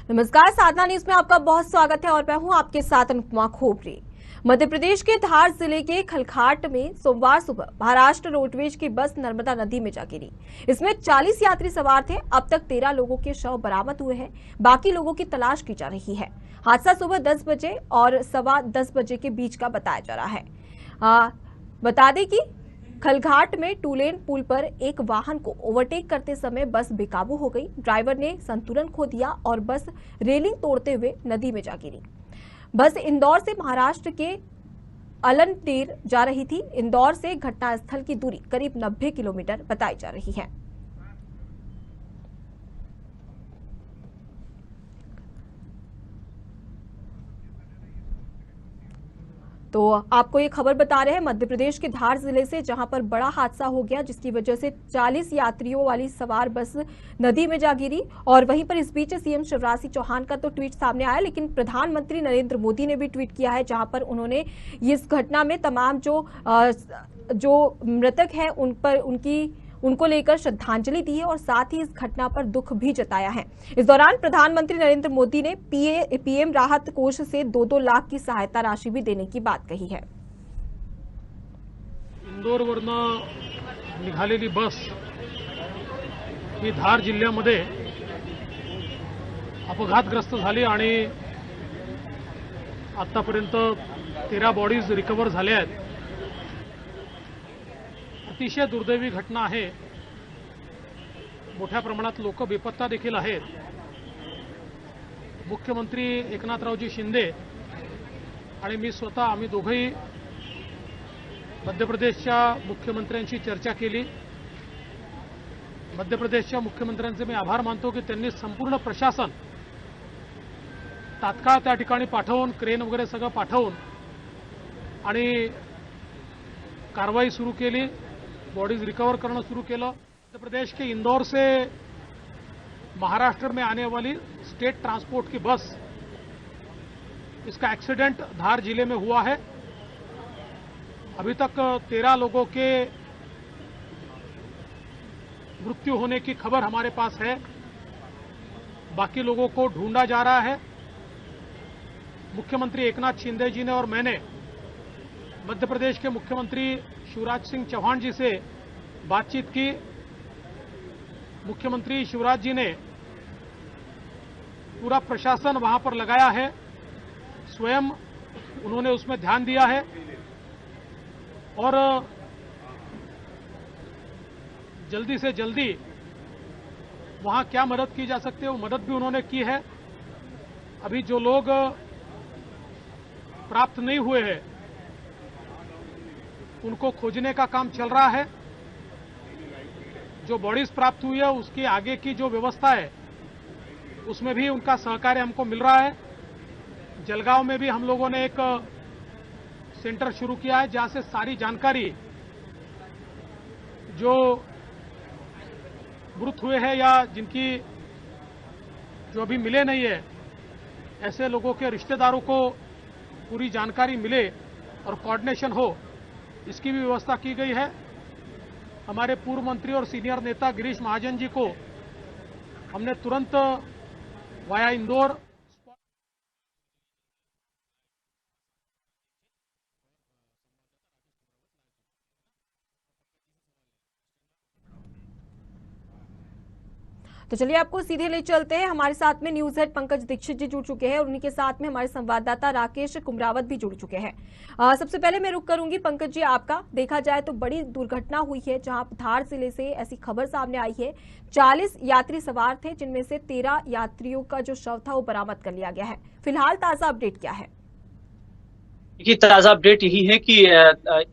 नमस्कार, साधना न्यूज में आपका बहुत स्वागत है और मैं हूं आपके साथ अनुपमा खोपरी। मध्य प्रदेश के धार जिले के खलखाट में सोमवार सुबह महाराष्ट्र रोडवेज की बस नर्मदा नदी में जा गिरी। इसमें 40 यात्री सवार थे। अब तक 13 लोगों के शव बरामद हुए हैं। बाकी लोगों की तलाश की जा रही है। हादसा सुबह 10 बजे और सवा 10 बजे के बीच का बताया जा रहा है। बता दें कि खलघाट में टू लेन पुल पर एक वाहन को ओवरटेक करते समय बस बेकाबू हो गई। ड्राइवर ने संतुलन खो दिया और बस रेलिंग तोड़ते हुए नदी में जा गिरी। बस इंदौर से महाराष्ट्र के अलनटेर जा रही थी। इंदौर से घटनास्थल की दूरी करीब 90 किलोमीटर बताई जा रही है। तो आपको ये खबर बता रहे हैं मध्य प्रदेश के धार जिले से, जहां पर बड़ा हादसा हो गया जिसकी वजह से 40 यात्रियों वाली सवार बस नदी में जा गिरी। और वहीं पर इस बीच सीएम शिवराज सिंह चौहान का तो ट्वीट सामने आया, लेकिन प्रधानमंत्री नरेंद्र मोदी ने भी ट्वीट किया है, जहां पर उन्होंने इस घटना में तमाम जो मृतक हैं उनको लेकर श्रद्धांजलि दी है और साथ ही इस घटना पर दुख भी जताया है। इस दौरान प्रधानमंत्री नरेंद्र मोदी ने पीएम राहत कोष से 2-2 लाख की सहायता राशि भी देने की बात कही है। इंदोरवरनं निघालेली बस ही धार जिल्ह्यामध्ये अपघातग्रस्त झाली आणि आतापर्यंत 13 बॉडीज रिकव्हर झाल्या आहेत। अतिशय दुर्दैवी घटना आहे। मोठ्या प्रमाणात लोक बेपत्ता देखील आहेत। मुख्यमंत्री एकनाथरावजी शिंदे आणि मी स्वतः आम्ही दोघंही मध्य प्रदेशच्या मुख्यमंत्र्यांशी चर्चा केली। मध्य प्रदेशच्या मुख्यमंत्र्यांचे मी आभार मानतो की त्यांनी संपूर्ण प्रशासन तात्काळ त्या ठिकाणी पाठवून क्रेन वगैरे सगळं पाठवून आणि कारवाई सुरू केली। बॉडीज रिकवर करना शुरू किया। मध्य प्रदेश के इंदौर से महाराष्ट्र में आने वाली स्टेट ट्रांसपोर्ट की बस, इसका एक्सीडेंट धार जिले में हुआ है। अभी तक 13 लोगों के मृत्यु होने की खबर हमारे पास है। बाकी लोगों को ढूंढा जा रहा है। मुख्यमंत्री एकनाथ शिंदे जी ने और मैंने मध्य प्रदेश के मुख्यमंत्री शिवराज सिंह चौहान जी से बातचीत की। मुख्यमंत्री शिवराज जी ने पूरा प्रशासन वहां पर लगाया है। स्वयं उन्होंने उसमें ध्यान दिया है और जल्दी से जल्दी वहां क्या मदद की जा सकती है वो मदद भी उन्होंने की है। अभी जो लोग प्राप्त नहीं हुए हैं उनको खोजने का काम चल रहा है। जो बॉडीज प्राप्त हुई है उसकी आगे की जो व्यवस्था है उसमें भी उनका सहकार्य हमको मिल रहा है। जलगांव में भी हम लोगों ने एक सेंटर शुरू किया है जहां से सारी जानकारी जो मृत हुए हैं या जिनकी जो अभी मिले नहीं है ऐसे लोगों के रिश्तेदारों को पूरी जानकारी मिले और कोऑर्डिनेशन हो, इसकी भी व्यवस्था की गई है। हमारे पूर्व मंत्री और सीनियर नेता गिरीश महाजन जी को हमने तुरंत वाया इंदौर तो चलिए आपको सीधे ले चलते हैं। हमारे साथ में न्यूज हेड पंकज दीक्षित जी जुड़ चुके हैं और उन्हीं के साथ में हमारे संवाददाता राकेश कुमरावत भी जुड़ चुके हैं। सबसे पहले मैं रुक करूंगी पंकज जी आपका। देखा जाए तो बड़ी दुर्घटना हुई है जहां धार जिले से ऐसी खबर सामने आई है। 40 यात्री सवार थे जिनमें से 13 यात्रियों का जो शव था वो बरामद कर लिया गया है। फिलहाल ताजा अपडेट क्या है? देखिए, ताजा अपडेट यही है कि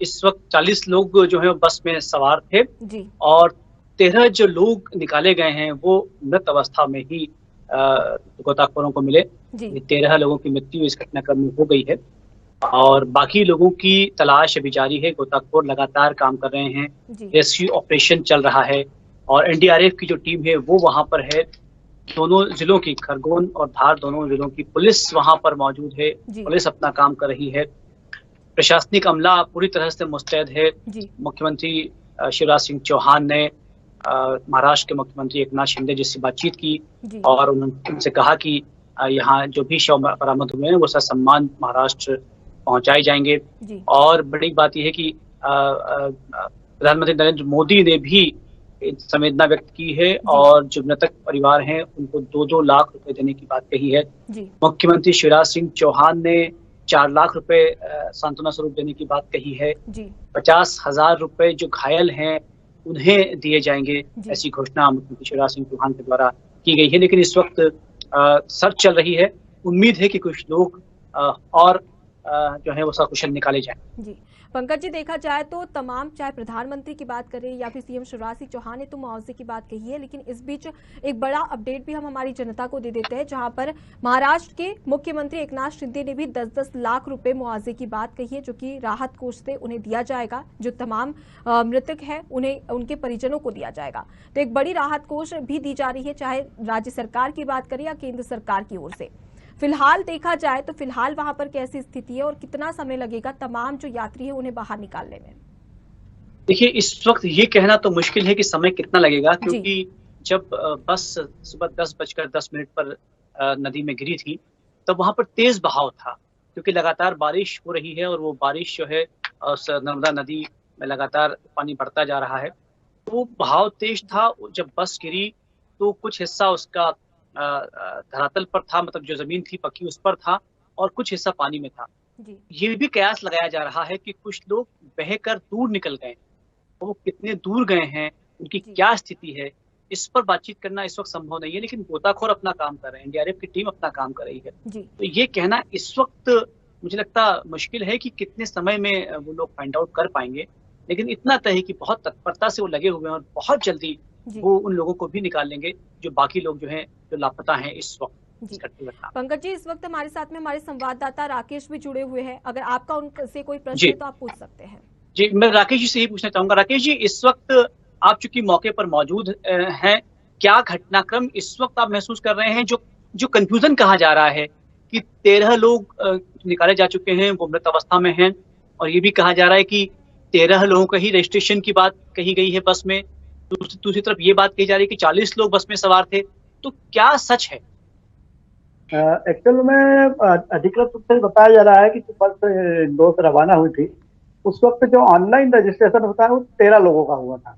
इस वक्त 40 लोग जो है बस में सवार थे जी। और 13 जो लोग निकाले गए हैं वो मृत अवस्था में ही गोताखोरों को मिले। 13 लोगों की मृत्यु इस घटनाक्रम में हो गई है और बाकी लोगों की तलाश अभी जारी है। गोताखोर लगातार काम कर रहे हैं। रेस्क्यू ऑपरेशन चल रहा है और एनडीआरएफ की जो टीम है वो वहां पर है। दोनों जिलों की, खरगोन और धार दोनों जिलों की पुलिस वहां पर मौजूद है। पुलिस अपना काम कर रही है। प्रशासनिक अमला पूरी तरह से मुस्तैद है। मुख्यमंत्री शिवराज सिंह चौहान ने महाराष्ट्र के मुख्यमंत्री एकनाथ शिंदे जी से बातचीत की और उनसे कहा कि यहाँ जो भी शव बरामद हुए हैं वो ससम्मान महाराष्ट्र पहुंचाए जाएंगे। और बड़ी बात यह है कि प्रधानमंत्री नरेंद्र मोदी ने भी संवेदना व्यक्त की है और जो मृतक परिवार हैं उनको 2-2 लाख रुपए देने की बात कही है। मुख्यमंत्री शिवराज सिंह चौहान ने 4 लाख रुपए सांत्वना स्वरूप देने की बात कही है। 50,000 रुपए जो घायल हैं उन्हें दिए जाएंगे, ऐसी घोषणा मुख्यमंत्री शिवराज सिंह चौहान के द्वारा की गई है। लेकिन इस वक्त सर्च चल रही है, उम्मीद है कि कुछ लोग और जो है वो सकुशल निकाले जाएं। जी पंकज जी, देखा जाए तो तमाम, चाहे प्रधानमंत्री की बात करें या फिर सीएम शिवराज सिंह चौहान ने तो मुआवजे की बात कही है, लेकिन इस बीच एक बड़ा अपडेट भी हम हमारी जनता को दे देते हैं, जहां पर महाराष्ट्र के मुख्यमंत्री एकनाथ शिंदे ने भी 10-10 लाख रुपए मुआवजे की बात कही है, जो कि राहत कोष से उन्हें दिया जाएगा। जो तमाम मृतक है उन्हें उनके परिजनों को दिया जाएगा। तो एक बड़ी राहत कोष भी दी जा रही है, चाहे राज्य सरकार की बात करें या केंद्र सरकार की ओर से। फिलहाल देखा जाए तो फिलहाल वहां पर कैसी स्थिति है और कितना समय लगेगा तमाम जो यात्री है उन्हें बाहर निकालने में? देखिए, इस वक्त ये कहना तो मुश्किल है कि समय कितना लगेगा, क्योंकि जब बस सुबह 10:10 पर नदी में गिरी थी तब वहां पर तेज बहाव था, क्योंकि लगातार बारिश हो रही है और वो बारिश जो है नर्मदा नदी में लगातार पानी बढ़ता जा रहा है। तो बहाव तेज था। जब बस गिरी तो कुछ हिस्सा उसका धरातल पर था, मतलब जो जमीन थी पक्की उस पर था, और कुछ हिस्सा पानी में था। ये भी कयास लगाया जा रहा है कि कुछ लोग बहकर दूर निकल गए, वो कितने दूर गए हैं, उनकी क्या स्थिति है, इस पर बातचीत करना इस वक्त संभव नहीं है। लेकिन गोताखोर अपना काम कर रहे हैं, एनडीआरएफ की टीम अपना काम कर रही है। तो ये कहना इस वक्त मुझे लगता मुश्किल है कि कितने समय में वो लोग फाइंड आउट कर पाएंगे। लेकिन इतना तय है कि बहुत तत्परता से वो लगे हुए हैं और बहुत जल्दी वो उन लोगों को भी निकाल लेंगे जो बाकी लोग जो हैं जो लापता हैं इस वक्त। पंकज जी, इस वक्त हमारे साथ में हमारे संवाददाता राकेश भी जुड़े हुए हैं, अगर आपका उनसे कोई प्रश्न है तो आप पूछ सकते हैं। जी, मैं राकेश जी से ही पूछना चाहूंगा। राकेश जी, इस वक्त आप चूंकि मौके पर मौजूद हैं, क्या घटनाक्रम इस वक्त आप महसूस कर रहे हैं? जो कंफ्यूजन कहा जा रहा है कि 13 लोग निकाले जा चुके हैं, वो मृत अवस्था में हैं, और ये भी कहा जा रहा है कि 13 लोगों का ही रजिस्ट्रेशन की बात कही गई है बस में। दूसरी तरफ ये बात कही जा रही है कि 40 लोग बस में सवार थे। तो क्या सच है? एक्चुअल में अधिकृत रूप से बताया जा रहा है कि बस इंदौर से रवाना हुई थी, उस वक्त जो ऑनलाइन रजिस्ट्रेशन होता है वो 13 लोगों का हुआ था।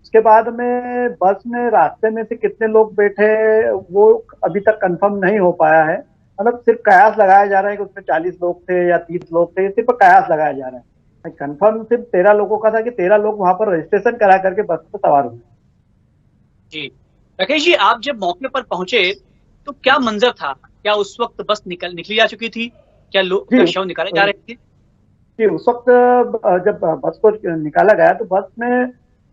उसके बाद में बस में रास्ते में से कितने लोग बैठे वो अभी तक कंफर्म नहीं हो पाया है। मतलब सिर्फ कयास लगाया जा रहा है कि उसमें 40 लोग थे या 30 लोग थे, सिर्फ कयास लगाया जा रहा है। कंफर्म सिर्फ 13 लोगों का था कि 13 लोग वहां पर रजिस्ट्रेशन करा करके बस पर सवार हुए। जी राकेश जी, आप जब मौके पर पहुंचे तो क्या मंजर था? क्या उस वक्त बस निकली जा चुकी थी? क्या लोग शव निकाले जा रहे थे? जी, उस वक्त जब बस को निकाला गया तो बस में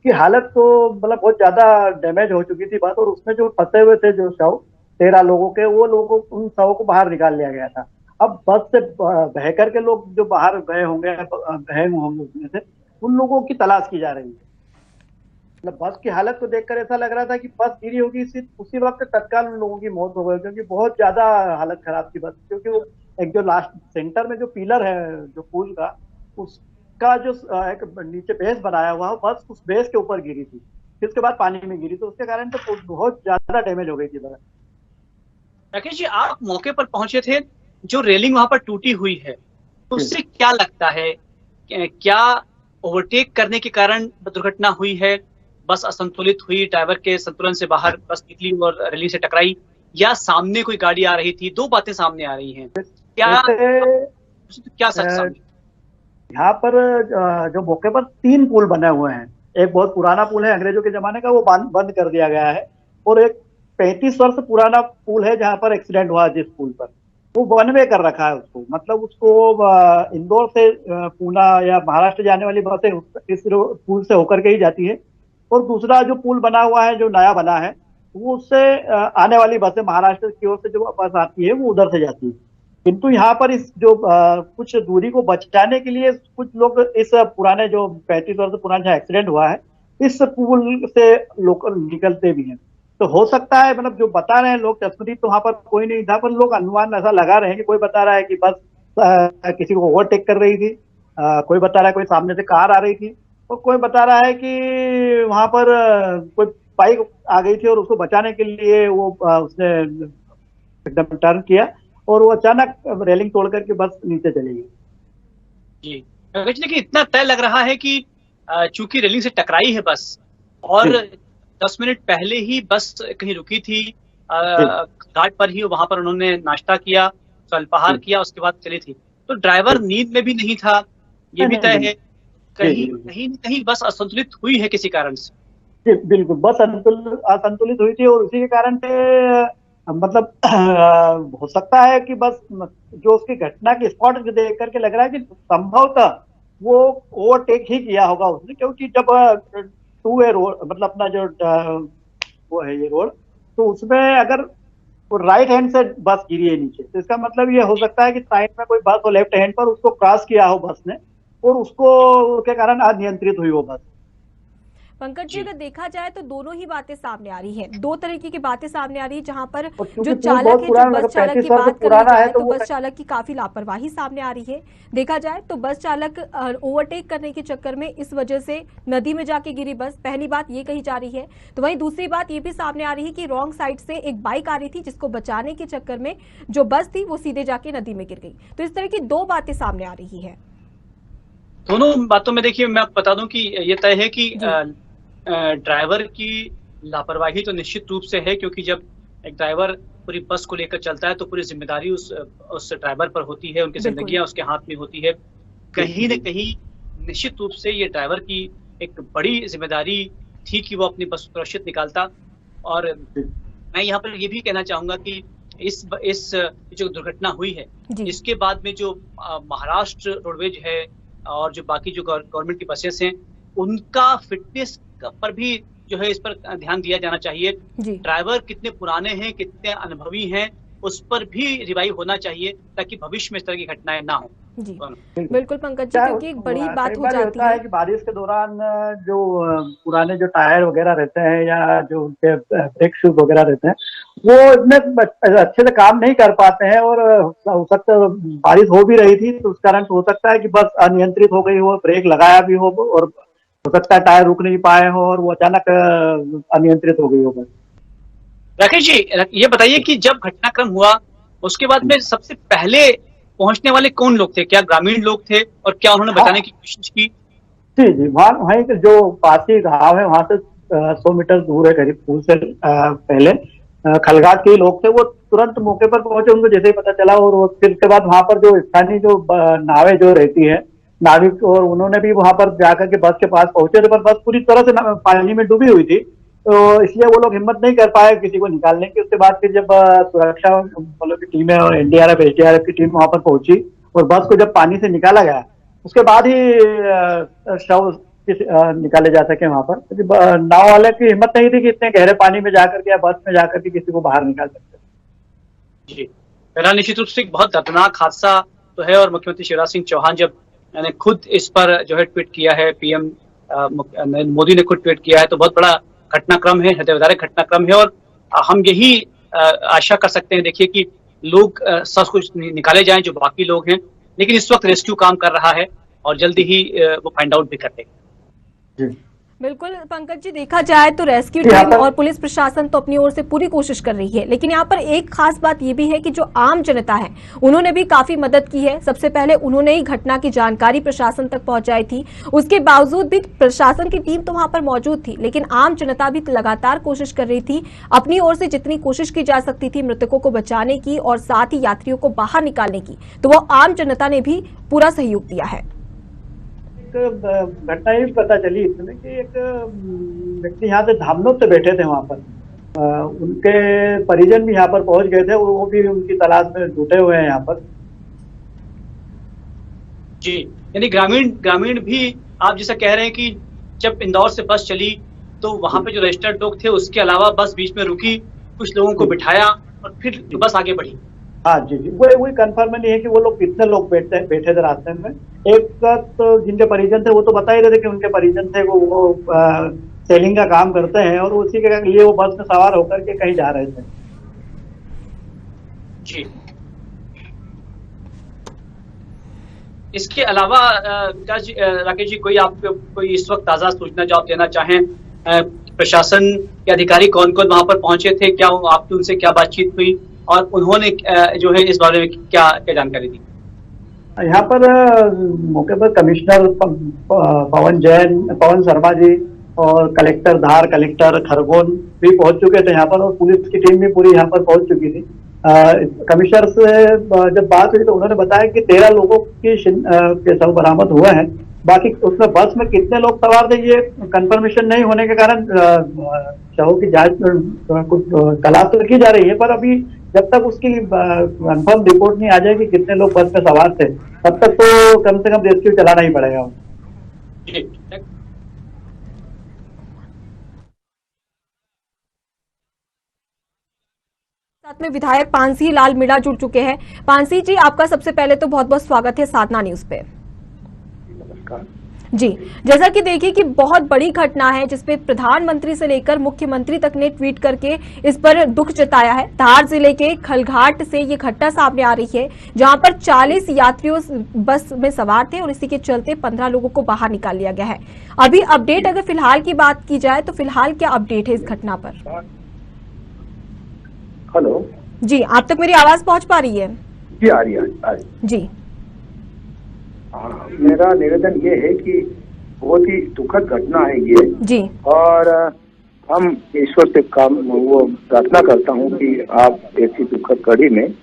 की हालत तो मतलब बहुत ज्यादा डैमेज हो चुकी थी बस, और उसमें जो फंसे हुए थे जो शव 13 लोगों के, वो लोगों उन शवों को बाहर निकाल लिया गया था। अब बस से बह करके लोग जो बाहर गए होंगे उसमें से, उन लोगों की तलाश की जा रही है। मतलब बस की हालत को देखकर ऐसा लग रहा था कि बस गिरी होगी, उसी वक्त तत्काल उन लोगों की मौत हो गई, क्योंकि बहुत ज्यादा हालत खराब थी बस। क्योंकि वो एक जो लास्ट सेंटर में जो पिलर है जो पुल का, उसका जो एक नीचे बेस बनाया हुआ है, बस उस बेस के ऊपर गिरी थी, फिर उसके बाद पानी में गिरी, तो उसके कारण तो बहुत ज्यादा डैमेज हो गई थी बस। राकेश जी, आप मौके पर पहुंचे थे, जो रेलिंग वहां पर टूटी हुई है तो उससे क्या लगता है? क्या ओवरटेक करने के कारण दुर्घटना हुई है? बस असंतुलित हुई, ड्राइवर के संतुलन से बाहर बस निकली और रेलिंग से टकराई, या सामने कोई गाड़ी आ रही थी? दो बातें सामने आ रही हैं, क्या सच सामने? यहाँ पर जो मौके पर 3 पुल बने हुए हैं। एक बहुत पुराना पुल है अंग्रेजों के जमाने का, वो बंद कर दिया गया है, और एक 35 वर्ष पुराना पुल है जहाँ पर एक्सीडेंट हुआ जिस पुल पर, वो 1 वे कर रखा है उसको। मतलब उसको इंदौर से पूना या महाराष्ट्र जाने वाली बसें इस पुल से होकर के ही जाती है, और दूसरा जो पुल बना हुआ है जो नया बना है वो उससे आने वाली बसें महाराष्ट्र की ओर से जो बस आती है वो उधर से जाती है। किंतु यहाँ पर इस जो कुछ दूरी को बचाने के लिए कुछ लोग इस पुराने जो 35 वर्ष पुराना जहाँ एक्सीडेंट हुआ है इस पुल से लोग निकलते भी हैं। तो हो सकता है, मतलब जो बता रहे हैं लोग, चश्मदीद तो वहां पर कोई नहीं था, पर लोग अनुमान ऐसा लगा रहे हैं कि कोई बता रहा है कि बस किसी को ओवरटेक कर रही थी, कोई बता रहा है कोई सामने से कार आ रही थी, और कोई बता रहा है कि वहां पर कोई बाइक आ गई थी और उसको बचाने के लिए वो उसने एकदम टर्न किया और वो अचानक रेलिंग तोड़ करके बस नीचे चली गई। जी, लेकिन इतना तय लग रहा है कि चूंकि रेलिंग से टकराई है बस और 10 मिनट पहले ही बस कहीं रुकी थी घाट पर ही, वहां पर उन्होंने नाश्ता किया, अल्पाहार किया, उसके बाद चली थी। तो ड्राइवर नींद में भी नहीं था, ये भी तय है। कहीं बस असंतुलित हुई है किसी कारण से। जी बिल्कुल, बस असंतुलित हुई थी और उसी के कारण से मतलब हो सकता है कि बस जो उसकी घटना की स्पॉट देख करके लग रहा है कि संभवतः वो ओवरटेक ही किया होगा उसने, क्योंकि जब 2 वे रोड मतलब अपना जो वो है ये रोड, तो उसमें अगर राइट हैंड से बस गिरी है नीचे, तो इसका मतलब ये हो सकता है कि साइड में कोई बस हो लेफ्ट हैंड पर, उसको क्रॉस किया हो बस ने और उसको के कारण अनियंत्रित हुई वो बस। पंकज जी, अगर देखा जाए तो दोनों ही बातें सामने आ रही हैं, दो तरीके की बातें सामने आ रही है, जहां पर जो चालक है, जो बस चालक की बात करी जाए तो बस चालक की काफी लापरवाही सामने आ रही है। देखा जाए तो बस चालक ओवरटेक करने के चक्कर में इस वजह से नदी में जाके गिरी बस, पहली बात ये कही जा रही है। तो वहीं दूसरी बात ये भी सामने आ रही है कि रॉन्ग साइड से एक बाइक आ रही थी, जिसको बचाने के चक्कर में जो बस थी वो सीधे जाके नदी में गिर गई। तो इस तरह की दो बातें सामने आ रही है। दोनों बातों में देखिए, मैं आपको बता दूं कि ये तय है कि ड्राइवर की लापरवाही तो निश्चित रूप से है, क्योंकि जब एक ड्राइवर पूरी बस को लेकर चलता है तो पूरी जिम्मेदारी उस ड्राइवर पर होती है, उनकी जिंदगियां उसके हाथ में होती है। कहीं न कहीं निश्चित रूप से ये ड्राइवर की एक बड़ी जिम्मेदारी थी कि वो अपनी बस सुरक्षित निकालता। और मैं यहाँ पर ये भी कहना चाहूंगा कि इस जो दुर्घटना हुई है, इसके बाद में जो महाराष्ट्र रोडवेज है और जो बाकी जो गवर्नमेंट की बसेस हैं, उनका फिटनेस पर भी जो है इस पर ध्यान दिया जाना चाहिए। ड्राइवर कितने पुराने हैं, कितने अनुभवी हैं, उस पर भी रिवाइव होना चाहिए, ताकि भविष्य में इस तरह की घटनाएं ना हो। जी बिल्कुल पंकज जी, क्योंकि एक बड़ी बात हो जाती है कि बारिश के दौरान जो पुराने जो टायर वगैरह रहते हैं या जो उनके ब्रेक शूज वगैरह रहते हैं, वो इतने अच्छे से काम नहीं कर पाते हैं और हो सकता है बारिश हो भी रही थी तो उस कारण हो सकता है कि बस अनियंत्रित हो गई हो, ब्रेक लगाया भी हो और हो सकता है टायर रुक नहीं पाए हो और वो अचानक अनियंत्रित हो गई हो बस। राकेश जी, ये बताइए कि जब घटनाक्रम हुआ उसके बाद में सबसे पहले पहुंचने वाले कौन लोग थे? क्या ग्रामीण लोग थे और क्या उन्होंने बचाने की कोशिश की? जी, वहीं जो पासी गांव है वहां से 100 मीटर दूर है करीब, पुल से पहले खलघाट के लोग थे, वो तुरंत मौके पर पहुंचे, उनको जैसे ही पता चला। और फिर उसके बाद वहां पर जो स्थानीय जो नावें जो रहती है नाविक, और उन्होंने भी वहां पर जाकर के बस के पास पहुंचे थे, पर बस पूरी तरह से पानी में डूबी हुई थी, तो इसलिए वो लोग हिम्मत नहीं कर पाए किसी को निकालने की। उसके बाद फिर जब सुरक्षा बलों की टीम है और एनडीआरएफ एसडीआरएफ की टीम वहां पर पहुंची और बस को जब पानी से निकाला गया, उसके बाद ही शव निकाले जा सके वहां पर, क्योंकि नाव वाले की हिम्मत नहीं थी कि इतने गहरे पानी में जाकर के या बस में जाकर के किसी को बाहर निकाल सकते। जी, मेरा निश्चित रूप से एक बहुत दर्दनाक हादसा तो है, और मुख्यमंत्री शिवराज सिंह चौहान जब ने खुद इस पर जो है ट्वीट किया है, पीएम मोदी ने खुद ट्वीट किया है, तो बहुत बड़ा घटनाक्रम है, हृदयविदारक घटनाक्रम है। और हम यही आशा कर सकते हैं, देखिए कि लोग सब कुछ निकाले जाएं जो बाकी लोग हैं, लेकिन इस वक्त रेस्क्यू काम कर रहा है और जल्दी ही वो फाइंड आउट भी कर देगा। बिल्कुल पंकज जी, देखा जाए तो रेस्क्यू टीम और पुलिस प्रशासन तो अपनी ओर से पूरी कोशिश कर रही है, लेकिन यहाँ पर एक खास बात ये भी है कि जो आम जनता है उन्होंने भी काफी मदद की है। सबसे पहले उन्होंने ही घटना की जानकारी प्रशासन तक पहुंचाई थी, उसके बावजूद भी प्रशासन की टीम तो वहां पर मौजूद थी, लेकिन आम जनता भी लगातार कोशिश कर रही थी, अपनी ओर से जितनी कोशिश की जा सकती थी मृतकों को बचाने की और साथ ही यात्रियों को बाहर निकालने की, तो वो आम जनता ने भी पूरा सहयोग दिया है। घटना ये पता चली इसमें कि एक व्यक्ति यहाँ से धामनोद से बैठे थे वहां पर, उनके परिजन भी यहाँ पर पहुंच गए थे, वो भी उनकी तलाश में जुटे हुए हैं यहाँ पर। जी, यानी ग्रामीण भी आप जैसा कह रहे हैं कि जब इंदौर से बस चली तो वहां पे जो रजिस्टर्ड लोग थे उसके अलावा बस बीच में रुकी, कुछ लोगों को बिठाया और फिर बस आगे बढ़ी। हाँ जी, वही कंफर्म नहीं है कि वो लोग कितने लोग बैठे थे रास्ते में। एक तो जिनके परिजन थे वो तो बता ही रहे थे कि उनके परिजन थे वो सेलिंग का काम करते हैं और उसी के लिए वो बस में सवार होकर के कहीं जा रहे थे। जी, इसके अलावा राकेश जी, कोई इस वक्त ताजा सूचना जो आप देना चाहें? प्रशासन के अधिकारी कौन कौन वहां पर पहुंचे थे, क्या आपकी उनसे क्या बातचीत हुई और उन्होंने जो है इस बारे में क्या क्या जानकारी दी? यहाँ पर मौके पर कमिश्नर पवन शर्मा जी और कलेक्टर धार, कलेक्टर खरगोन भी पहुंच चुके थे यहाँ पर, और पुलिस की टीम भी पूरी यहाँ पर पहुंच चुकी थी। कमिश्नर से जब बात हुई तो उन्होंने बताया कि 13 लोगों के शव बरामद हुए हैं। बाकी उसमें बस में कितने लोग सवार थे ये कंफर्मेशन नहीं होने के कारण शवों की जांच कुछ तलाश तो की जा रही है, पर अभी जब तक उसकी कंफर्म रिपोर्ट नहीं आ जाएगी कितने लोग बस में सवार थे, तब तक तो कम से कम रेस्क्यू चलाना ही पड़ेगा। साथ में विधायक पानसी लाल मीणा जुड़ चुके हैं। पानसी जी, आपका सबसे पहले तो बहुत बहुत स्वागत है साधना न्यूज पे। जी, जैसा कि देखिए कि बहुत बड़ी घटना है जिसपे प्रधानमंत्री से लेकर मुख्यमंत्री तक ने ट्वीट करके इस पर दुख जताया है। धार जिले के खलघाट से ये घटना सामने आ रही है जहां पर 40 यात्रियों बस में सवार थे और इसी के चलते 15 लोगों को बाहर निकाल लिया गया है। अभी अपडेट अगर फिलहाल की बात की जाए तो फिलहाल क्या अपडेट है इस घटना पर? हेलो जी, आप तक मेरी आवाज पहुंच पा रही है? जी, आ रही है जी। मेरा निवेदन ये है कि बहुत ही दुखद घटना है ये जी, और हम ईश्वर से वो प्रार्थना करता हूँ कि आप ऐसी दुखद घड़ी में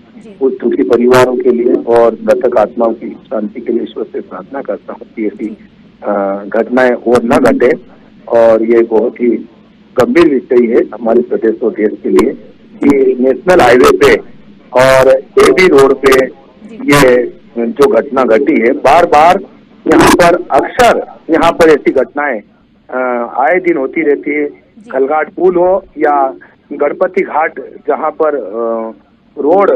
उस दुखी परिवारों के लिए और मृतक आत्माओं की शांति के लिए ईश्वर से प्रार्थना करता हूँ कि ऐसी घटनाएं और न घटे। और ये बहुत ही गंभीर विषय है हमारे प्रदेश और देश के लिए कि नेशनल हाईवे पे और एबी रोड पे ये जो घटना घटी है, बार बार यहाँ पर अक्सर यहाँ पर ऐसी घटनाएं आए दिन होती रहती है। खलघाट पुल हो या गणपति घाट, जहाँ पर रोड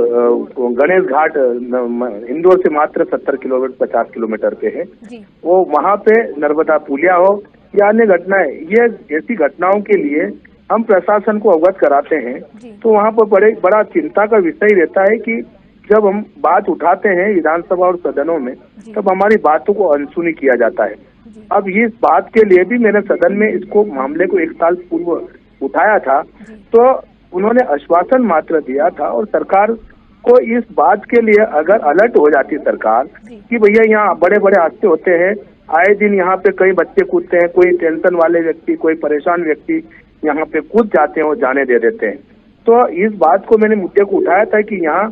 गणेश घाट इंदौर से मात्र 70 किलोमीटर 50 किलोमीटर पे है, वो वहाँ पे नर्मदा पुलिया हो या अन्य घटनाएं, ये ऐसी घटनाओं के लिए हम प्रशासन को अवगत कराते हैं तो वहाँ पर बड़ा चिंता का विषय रहता है कि जब हम बात उठाते हैं विधानसभा और सदनों में तब हमारी बातों को अनसुनी किया जाता है। अब इस बात के लिए भी मैंने सदन में इसको मामले को 1 साल पूर्व उठाया था तो उन्होंने आश्वासन मात्र दिया था और सरकार को इस बात के लिए अगर अलर्ट हो जाती सरकार कि भैया यहाँ बड़े बड़े हादसे होते हैं, आए दिन यहाँ पे कई बच्चे कूदते हैं, कोई टेंशन वाले व्यक्ति, कोई परेशान व्यक्ति यहाँ पे कूद जाते हैं और जाने दे देते हैं। तो इस बात को मैंने मुद्दे को उठाया था कि यहाँ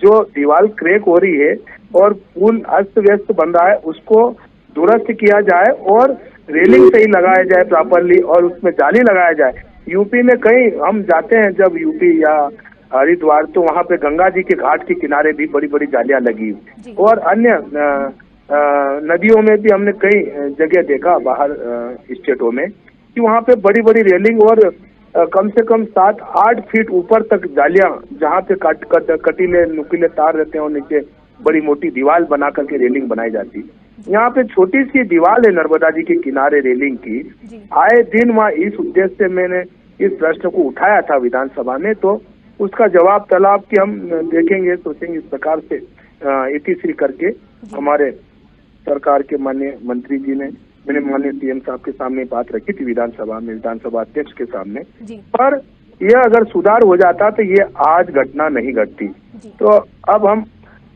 जो दीवार क्रैक हो रही है और पुल अस्त व्यस्त बन रहा है उसको दुरुस्त किया जाए और रेलिंग सही लगाया जाए प्रॉपरली और उसमें जाली लगाया जाए। यूपी में कहीं हम जाते हैं जब यूपी या हरिद्वार तो वहाँ पे गंगा जी के घाट के किनारे भी बड़ी बड़ी जालियां लगी और अन्य नदियों में भी हमने कई जगह देखा बाहर स्टेटों में कि वहाँ पे बड़ी बड़ी रेलिंग और कम से कम 7-8 फीट ऊपर तक जालियां, जहाँ पे कटीले नुकीले तार रहते हैं और नीचे बड़ी मोटी दीवार बना करके रेलिंग बनाई जाती है। यहाँ पे छोटी सी दीवार है नर्मदा जी के किनारे रेलिंग की। आए दिन वहाँ इस उद्देश्य से मैंने इस प्रश्न को उठाया था विधानसभा में, तो उसका जवाब तलब कि हम देखेंगे सोचेंगे इस प्रकार से इतिश्री करके हमारे सरकार के माननीय मंत्री जी ने, मैंने माननीय सीएम साहब के सामने बात रखी थी विधानसभा में, विधानसभा अध्यक्ष के सामने, पर यह अगर सुधार हो जाता तो ये आज घटना नहीं घटती। तो अब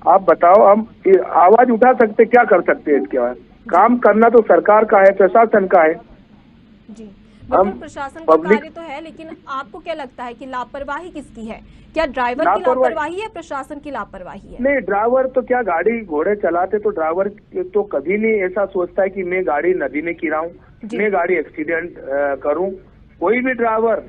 आप बताओ, हम आवाज उठा सकते, क्या कर सकते हैं इसके बाद? काम करना तो सरकार का है, प्रशासन का है। हम प्रशासन का कार्य तो है, लेकिन आपको क्या लगता है कि लापरवाही किसकी है? क्या ड्राइवर की लापरवाही है, प्रशासन की लापरवाही है? नहीं, ड्राइवर तो क्या, गाड़ी घोड़े चलाते तो ड्राइवर तो कभी नहीं ऐसा सोचता है कि मैं गाड़ी नदी में गिराऊं, मैं गाड़ी एक्सीडेंट करूं। कोई भी ड्राइवर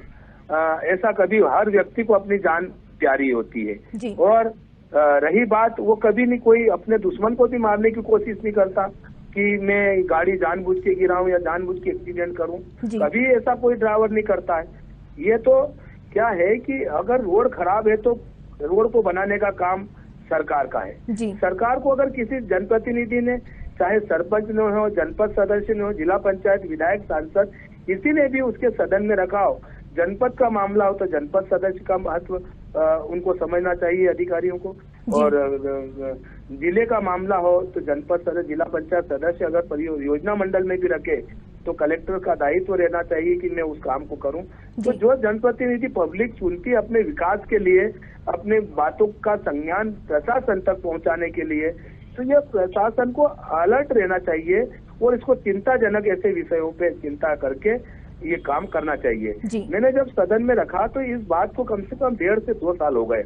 ऐसा कभी, हर व्यक्ति को अपनी जान प्यारी होती है। और रही बात, वो कभी नहीं कोई अपने दुश्मन को भी मारने की कोशिश नहीं करता कि मैं गाड़ी जानबूझ के गिराऊं या जानबूझ के एक्सीडेंट करूं, कभी ऐसा कोई ड्राइवर नहीं करता है। ये तो क्या है कि अगर रोड खराब है तो रोड को बनाने का काम सरकार का है। सरकार को अगर किसी जनप्रतिनिधि ने, चाहे सरपंच ने हो, जनपद सदस्य ने हो, जिला पंचायत, विधायक, सांसद, किसी ने भी उसके सदन में रखा हो, जनपद का मामला हो तो जनपद सदस्य का महत्व उनको समझना चाहिए अधिकारियों को, और जिले का मामला हो तो जनपद सदस्य, जिला पंचायत सदस्य अगर योजना मंडल में भी रखे तो कलेक्टर का दायित्व रहना चाहिए कि मैं उस काम को करूं। तो जो जनप्रतिनिधि पब्लिक चुनती है अपने विकास के लिए, अपने बातों का संज्ञान प्रशासन तक पहुंचाने के लिए, तो यह प्रशासन को अलर्ट रहना चाहिए और इसको चिंताजनक ऐसे विषयों पे चिंता करके ये काम करना चाहिए। मैंने जब सदन में रखा तो इस बात को कम से कम 1.5 से 2 साल हो गए,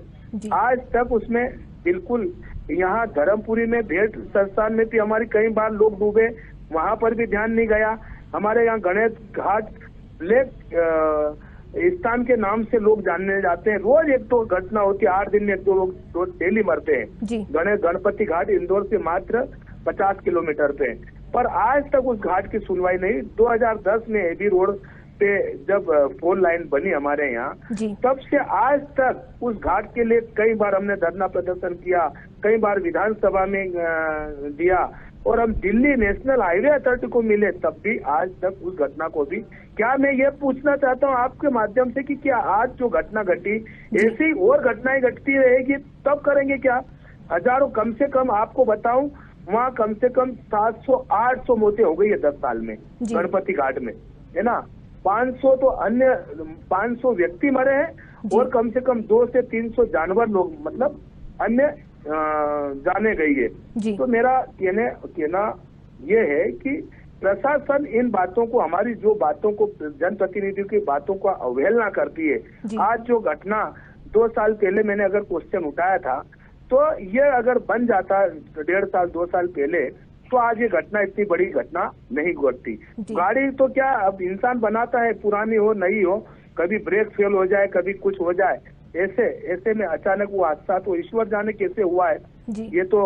आज तक उसमें बिल्कुल, यहाँ धर्मपुरी में भेंट संस्थान में भी हमारी कई बार लोग डूबे, वहां पर भी ध्यान नहीं गया। हमारे यहाँ गणेश घाट ब्लैक स्थान के नाम से लोग जानने जाते हैं, रोज एक तो घटना होती है, 8 दिन में 1-2 लोग डेली मरते हैं। गणपति घाट इंदौर से मात्र 50 किलोमीटर पे, पर आज तक उस घाट की सुनवाई नहीं। 2010 में एबी रोड पे जब 4 लाइन बनी हमारे यहाँ, तब से आज तक उस घाट के लिए कई बार हमने धरना प्रदर्शन किया, कई बार विधानसभा में दिया, और हम दिल्ली नेशनल हाईवे अथॉरिटी को मिले, तब भी आज तक उस घटना को भी। क्या मैं ये पूछना चाहता हूँ आपके माध्यम से कि क्या आज जो घटना घटी, ऐसी और घटनाएं घटती रहेगी तब करेंगे क्या? हजारों, कम से कम आपको बताऊं, वहाँ कम से कम 700-800 मौतें हो गई है 10 साल में गणपति घाट में, है ना। 500 तो अन्य 500 व्यक्ति मरे हैं और कम से कम 200 से 300 जानवर लोग, मतलब अन्य जाने गई है। तो मेरा कहना ये है कि प्रशासन इन बातों को, हमारी जो बातों को, जनप्रतिनिधियों की बातों को अवहेलना करती है। आज जो घटना 2 साल पहले मैंने अगर क्वेश्चन उठाया था, तो ये अगर बन जाता 1.5 साल 2 साल पहले, तो आज ये घटना इतनी बड़ी घटना नहीं घटती। गाड़ी तो क्या अब इंसान बनाता है, पुरानी हो नई हो, कभी ब्रेक फेल हो जाए, कभी कुछ हो जाए, ऐसे में अचानक वो हादसा, तो ईश्वर जाने कैसे हुआ है। ये तो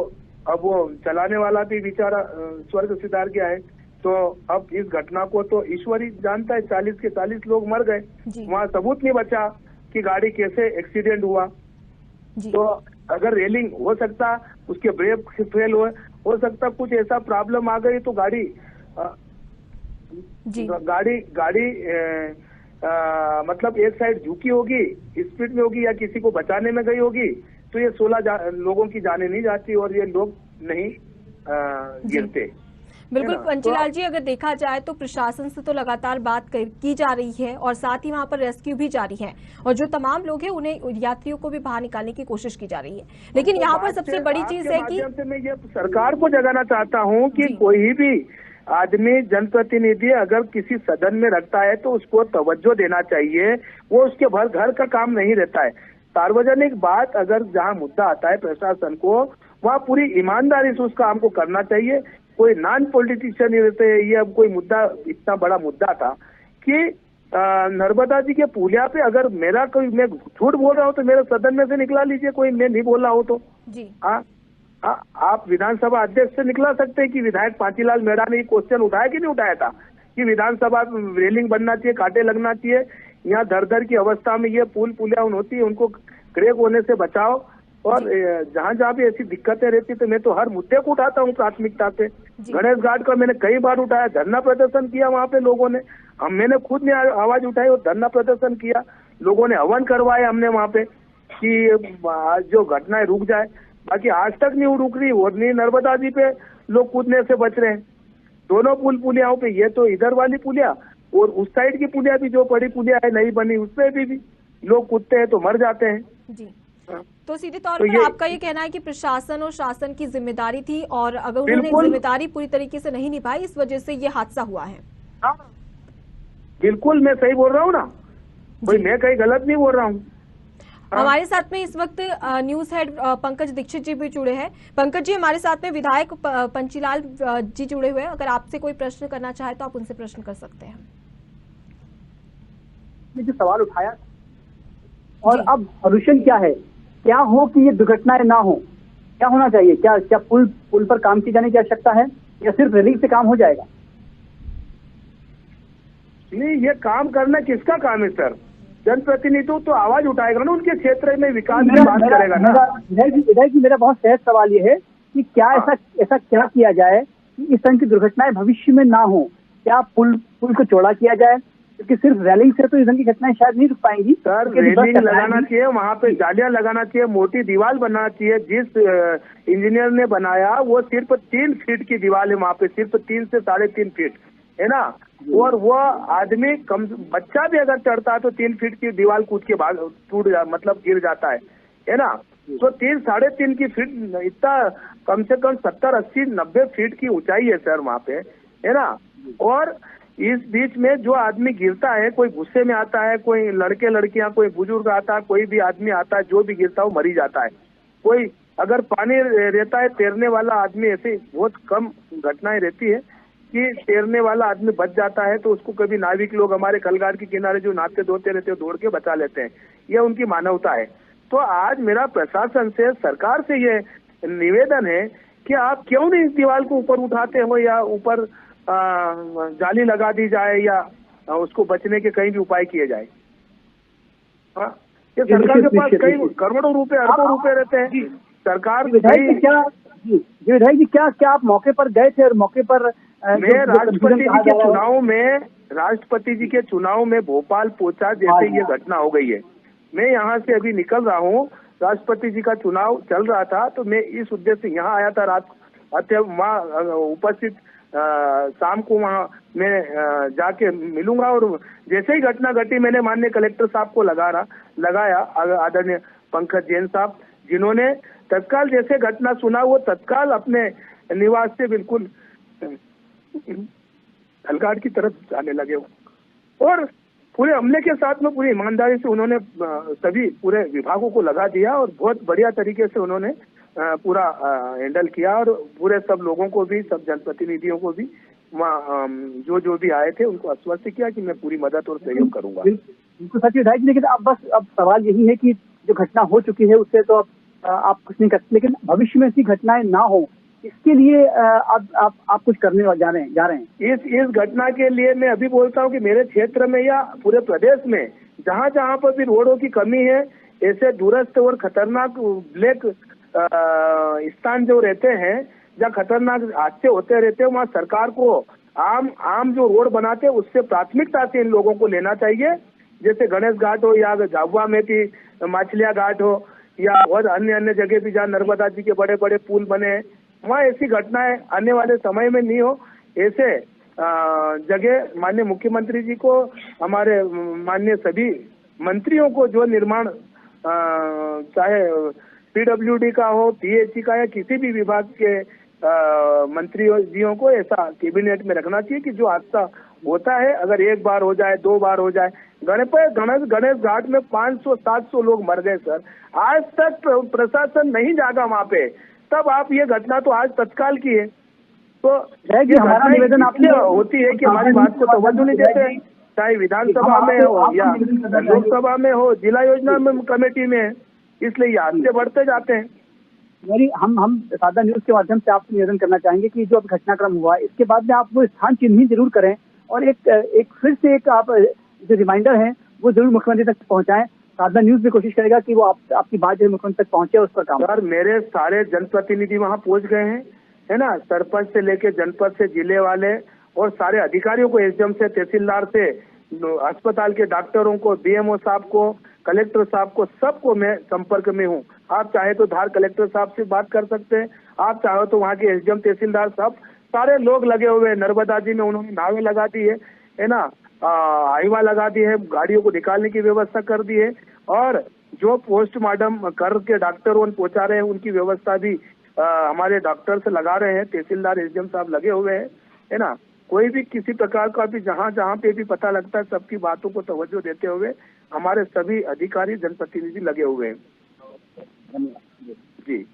अब वो चलाने वाला भी बेचारा स्वर्ग सिधार गया है, तो अब इस घटना को तो ईश्वर ही जानता है। 40 के 40 लोग मर गए, वहाँ सबूत नहीं बचा कि गाड़ी कैसे एक्सीडेंट हुआ। तो अगर रेलिंग हो सकता, उसके ब्रेक फेल हो सकता, कुछ ऐसा प्रॉब्लम आ गई तो गाड़ी मतलब एक साइड झुकी होगी, स्पीड में होगी, या किसी को बचाने में गई होगी, तो ये 16 लोगों की जाने नहीं जाती और ये लोग नहीं गिरते। बिल्कुल पंचीलाल जी, अगर देखा जाए तो प्रशासन से तो लगातार बात की जा रही है और साथ ही वहां पर रेस्क्यू भी जारी है, और जो तमाम लोग हैं उन्हें, यात्रियों को भी बाहर निकालने की कोशिश की जा रही है। लेकिन यहाँ पर सबसे बड़ी चीज है कि मैं ये सरकार को जगाना चाहता हूँ कि कोई भी आदमी, जनप्रतिनिधि अगर किसी सदन में रखता है तो उसको तवज्जो देना चाहिए, वो उसके भर घर का काम नहीं रहता है। सार्वजनिक बात अगर जहाँ मुद्दा आता है प्रशासन को, वहाँ पूरी ईमानदारी से उस काम को करना चाहिए। कोई नॉन पॉलिटिशियन नहीं रहते। ये अब कोई मुद्दा, इतना बड़ा मुद्दा था कि नर्मदा जी के पुलिया पे अगर मेरा कोई, मैं झूठ बोल रहा हूँ तो मेरे सदन में से निकला लीजिए, कोई मैं नहीं बोल रहा हूँ तो जी। आप विधानसभा अध्यक्ष से निकला सकते हैं कि विधायक पांचीलाल मेहरा ने क्वेश्चन उठाया कि नहीं उठाया था कि विधानसभा रेलिंग बनना चाहिए, कांटे लगना चाहिए, यहाँ दर की अवस्था में ये पुल पुलिया होती है, उनको क्रैक होने से बचाओ। और जहाँ भी ऐसी दिक्कतें रहती तो मैं तो हर मुद्दे को उठाता हूँ प्राथमिकता से। गणेश घाट का मैंने कई बार उठाया, धरना प्रदर्शन किया वहाँ पे लोगों ने, मैंने खुद ने आवाज उठाई और धरना प्रदर्शन किया, लोगों ने हवन करवाए हमने वहाँ पे कि जो घटनाएं रुक जाए। बाकी आज तक नहीं रुक रही, और नहीं नर्मदा जी पे लोग कूदने से बच रहे हैं, दोनों पुल पुलियाओं पे, ये तो इधर वाली पुलिया और उस साइड की पुलिया भी, जो बड़ी पुलिया है नई बनी, उसपे भी लोग कूदते हैं तो मर जाते हैं जी। तो सीधे तौर पर आपका ये कहना है कि प्रशासन और शासन की जिम्मेदारी थी, और अगर उन्होंने जिम्मेदारी पूरी तरीके से नहीं निभाई, इस वजह से ये हादसा हुआ है। हाँ, बिल्कुल मैं सही बोल रहा हूँ ना, कोई मैं कहीं गलत नहीं बोल रहा हूँ। हमारे साथ में इस वक्त न्यूज हेड पंकज दीक्षित जी भी जुड़े हैं। पंकज जी, हमारे साथ में विधायक पंचीलाल जी जुड़े हुए हैं, अगर आपसे कोई प्रश्न करना चाहे तो आप उनसे प्रश्न कर सकते हैं। जो सवाल उठाया और अब सॉल्यूशन क्या है, क्या हो कि ये दुर्घटनाएं ना हो, क्या होना चाहिए, क्या पुल पर काम की जाने की आवश्यकता है या सिर्फ रेलिंग से काम हो जाएगा? नहीं, ये काम करना किसका काम है सर? जनप्रतिनिधि तो आवाज उठाएगा ना, उनके क्षेत्र में विकास की बात करेगा ना। विधायक जी, मेरा बहुत सहज सवाल ये है कि क्या ऐसा क्या किया जाए कि इस तरह की दुर्घटनाएं भविष्य में ना हो? क्या पुल को चौड़ा किया जाए, क्योंकि सिर्फ रेलिंग से तो इस तरह की घटनाएं शायद नहीं रुक पाएंगी। सर, रेलिंग लगाना चाहिए, वहाँ पे जालियां लगाना चाहिए, मोटी दीवार बनाना चाहिए। जिस इंजीनियर ने बनाया वो सिर्फ 3 फीट की दीवार है वहाँ पे, सिर्फ 3 से 3.5 फीट, है ना। और वो आदमी बच्चा भी अगर चढ़ता है तो 3 फीट की दीवार कूद के मतलब गिर जाता है ना। तो 3-3.5 की फीट इतना कम से कम 70-80-90 फीट की ऊंचाई है सर वहाँ पे, है ना। और इस बीच में जो आदमी गिरता है, कोई गुस्से में आता है, कोई लड़के लड़कियां, कोई बुजुर्ग आता है, कोई भी आदमी आता है, जो भी गिरता है वो मरी जाता है। कोई अगर पानी रहता है, तैरने वाला आदमी, ऐसे बहुत कम घटनाएं रहती है कि तैरने वाला आदमी बच जाता है, तो उसको कभी नाविक लोग हमारे कलघाट के किनारे जो नहाते धोते रहते हैं दौड़ के बचा लेते हैं। यह उनकी मानवता है। तो आज मेरा प्रशासन से, सरकार से ये निवेदन है कि आप क्यों नहीं इस दीवार को ऊपर उठाते हो, या ऊपर जाली लगा दी जाए, या उसको बचने के कहीं भी उपाय किए जाए। ये सरकार के पास कई करोड़ों रुपए, अरबों रुपए रहते हैं। सरकार विधायक जी क्या आप मौके पर गए थे? और मौके पर मैं राष्ट्रपति जी के चुनाव में भोपाल पहुंचा जैसे ये घटना हो गई है। मैं यहाँ से अभी निकल रहा हूँ, राष्ट्रपति जी का चुनाव चल रहा था, तो मैं इस उद्देश्य से यहाँ आया था। रात वहाँ उपस्थित शाम को वहाँ मैं जाके मिलूंगा। और जैसे ही घटना घटी, मैंने माननीय कलेक्टर साहब को लगाया, आदरणीय पंकज जैन साहब, जिन्होंने तत्काल जैसे घटना सुना वो तत्काल अपने निवास से बिल्कुल कलघाट की तरफ जाने लगे। और पूरे हमले के साथ में पूरी ईमानदारी से उन्होंने सभी पूरे विभागों को लगा दिया और बहुत बढ़िया तरीके से उन्होंने पूरा हैंडल किया। और पूरे सब लोगों को भी, सब जनप्रतिनिधियों को भी वहाँ जो भी आए थे उनको आश्वस्त किया कि मैं पूरी मदद और सहयोग करूंगा। बिल्कुल सचिव विधायक, लेकिन अब सवाल यही है कि जो घटना हो चुकी है उससे तो आप कुछ नहीं कर सकते, लेकिन भविष्य में ऐसी घटनाएं ना हो, इसके लिए आप कुछ करने जा रहे हैं। इस घटना के लिए मैं अभी बोलता हूँ कि मेरे क्षेत्र में या पूरे प्रदेश में जहाँ जहाँ पर भी रोडों की कमी है, ऐसे दूरस्थ और खतरनाक ब्लैक स्थान जो रहते हैं, जहाँ खतरनाक हादसे होते रहते हैं, वहाँ सरकार को आम जो रोड बनाते हैं उससे प्राथमिकता से इन लोगों को लेना चाहिए। जैसे गणेश घाट हो, या झाबुआ में थी माछलिया घाट हो, या और अन्य जगह भी जहाँ नर्मदा जी के बड़े बड़े पुल बने हैं, वहाँ ऐसी घटनाएं आने वाले समय में नहीं हो। ऐसे जगह माननीय मुख्यमंत्री जी को, हमारे माननीय सभी मंत्रियों को, जो निर्माण चाहे PWD का हो, PHE का, या किसी भी विभाग के मंत्रियों को ऐसा कैबिनेट में रखना चाहिए कि जो हादसा होता है, अगर 1 बार हो जाए, 2 बार हो जाए। गणेश घाट में 500-700 लोग मर गए सर, आज तक प्रशासन नहीं जागा वहाँ पे। तब आप ये घटना तो आज तत्काल की है, तो ये हमारा निवेदन आपसे होती है कि हमारी बात को तवज्जो नहीं देते, चाहे विधानसभा में हो या लोकसभा में हो, जिला योजना में कमेटी में, इसलिए ये हादसे बढ़ते जाते हैं। हम सादा न्यूज के माध्यम से आपसे निवेदन करना चाहेंगे कि जो घटनाक्रम हुआ इसके बाद में आप वो स्थान चिन्हित जरूर करें, और एक फिर से एक आप जो रिमाइंडर है वो जरूर मुख्यमंत्री तक पहुंचाएं। सादा न्यूज भी कोशिश करेगा कि वो आपकी बात जो मुख्यमंत्री तक पहुंचे, उस पर काम। सर, मेरे सारे जनप्रतिनिधि वहाँ पहुंच गए हैं, है ना। सरपंच से लेके जनपद से जिले वाले और सारे अधिकारियों को, SDM से, तहसीलदार से, अस्पताल के डॉक्टरों को, BMO साहब को, कलेक्टर साहब को, सबको मैं संपर्क में हूँ। आप चाहे तो धार कलेक्टर साहब से बात कर सकते हैं, आप चाहे तो वहाँ के SDM तहसीलदार साहब, सारे लोग लगे हुए हैं। नर्मदा जी में उन्होंने नावें लगा दी है ना, हाईवा लगा दी है, गाड़ियों को निकालने की व्यवस्था कर दी है, और जो पोस्टमार्टम करके डॉक्टर पहुंचा रहे हैं उनकी व्यवस्था भी हमारे डॉक्टर से लगा रहे हैं। तहसीलदार SDM साहब लगे हुए हैं, है ना। कोई भी किसी प्रकार का भी जहाँ पे भी पता लगता है, सबकी बातों को तवज्जो देते हुए हमारे सभी अधिकारी, जनप्रतिनिधि लगे हुए हैं। जी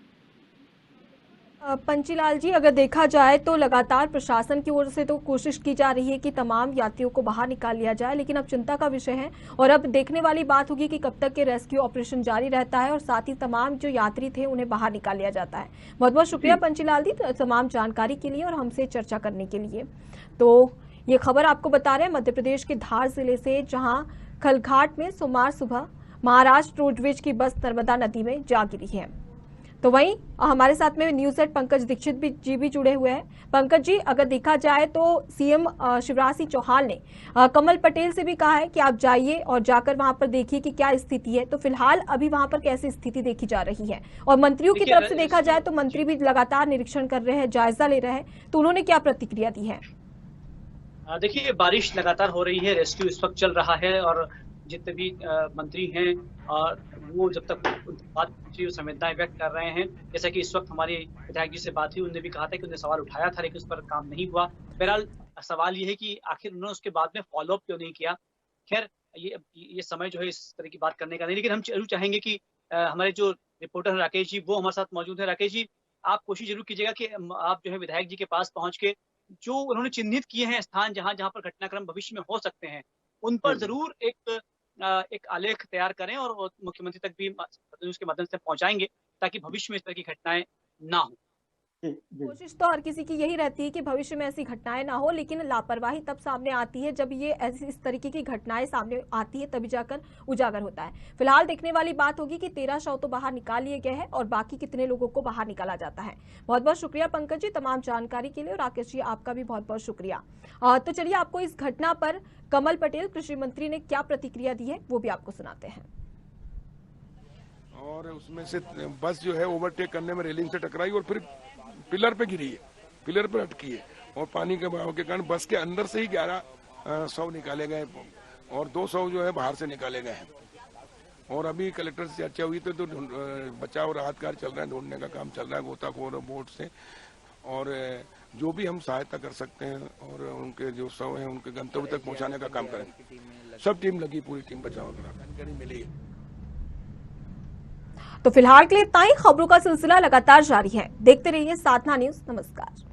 पंचीलाल जी, अगर देखा जाए तो लगातार प्रशासन की ओर से तो कोशिश की जा रही है कि तमाम यात्रियों को बाहर निकाल लिया जाए, लेकिन अब चिंता का विषय है और अब देखने वाली बात होगी कि कब तक के रेस्क्यू ऑपरेशन जारी रहता है और साथ ही तमाम जो यात्री थे उन्हें बाहर निकाल लिया जाता है। बहुत बहुत शुक्रिया पंचीलाल जी तमाम जानकारी के लिए और हमसे चर्चा करने के लिए। तो ये खबर आपको बता रहे हैं मध्य प्रदेश के धार जिले से, जहाँ खलघाट में सोमवार सुबह महाराष्ट्र रोडवेज की बस नर्मदा नदी में जा गिरी है। तो वहीं हमारे साथ में न्यूज हेड पंकज दीक्षित जी भी जुड़े हुए हैं। पंकज जी, अगर देखा जाए तो CM शिवराज सिंह चौहान ने कमल पटेल से भी कहा है कि आप जाइए और जाकर वहां पर देखिए कि क्या स्थिति है। तो फिलहाल अभी वहां पर कैसी स्थिति देखी जा रही है, और मंत्रियों की तरफ से देखा जाए तो मंत्री भी लगातार निरीक्षण कर रहे हैं, जायजा ले रहे हैं, तो उन्होंने क्या प्रतिक्रिया दी है? देखिए, बारिश लगातार हो रही है, रेस्क्यू इस वक्त चल रहा है और जितने भी मंत्री हैं और वो जब तक उनकी बात पहुंची संवेदनाएं व्यक्त कर रहे हैं। जैसा कि इस वक्त हमारे विधायक जी से बात हुई, उन्होंने भी कहा था कि उन्होंने सवाल उठाया था लेकिन उस पर काम नहीं हुआ। बहरहाल सवाल ये है कि आखिर उन्होंने उसके बाद में फॉलो अप क्यों नहीं किया। खैर, ये समय जो है इस तरह की बात करने का नहीं, लेकिन हम जरूर चाहेंगे कि हमारे जो रिपोर्टर राकेश जी वो हमारे साथ मौजूद है। राकेश जी, आप कोशिश जरूर कीजिएगा कि आप जो है विधायक जी के पास पहुंच के जो उन्होंने चिन्हित किए हैं स्थान जहां जहां पर घटनाक्रम भविष्य में हो सकते हैं, उन पर जरूर एक आलेख तैयार करें और वो मुख्यमंत्री तक भी उसके माध्यम से पहुंचाएंगे ताकि भविष्य में इस तरह की घटनाएं ना हो। कोशिश तो हर किसी की यही रहती है कि भविष्य में ऐसी घटनाएं ना हो, लेकिन लापरवाही तब सामने आती है जब ये ऐसी इस तरीके की घटनाएं सामने आती है, तभी जाकर उजागर होता है। फिलहाल देखने वाली बात होगी कि 13 शव तो बाहर निकाल लिए गए हैं और बाकी कितने लोगों को बाहर निकाला जाता है। बहुत बहुत शुक्रिया पंकज जी तमाम जानकारी के लिए, और राकेश जी आपका भी बहुत बहुत शुक्रिया। तो चलिए आपको इस घटना पर कमल पटेल कृषि मंत्री ने क्या प्रतिक्रिया दी है वो भी आपको सुनाते हैं। और उसमें से बस जो है ओवरटेक करने में रेलिंग से टकराई और फिर पिलर पे गिरी है, पिलर पे अटकी है और पानी के बहाव के कारण बस के अंदर से ही 11 शव निकाले गए और 2 शव जो है बाहर से निकाले गए हैं। और अभी कलेक्टर से चर्चा हुई तो बचाव राहत कार्य चल रहा है, ढूंढने का काम चल रहा है गोताखोर बोट से, और जो भी हम सहायता कर सकते हैं और उनके जो शव हैं उनके गंतव्य तक पहुंचाने का काम करेंगे। सब टीम लगी, पूरी टीम बचाव जानकारी मिली है। तो फिलहाल के लिए इतना ही। खबरों का सिलसिला लगातार जारी है, देखते रहिए साधना न्यूज। नमस्कार।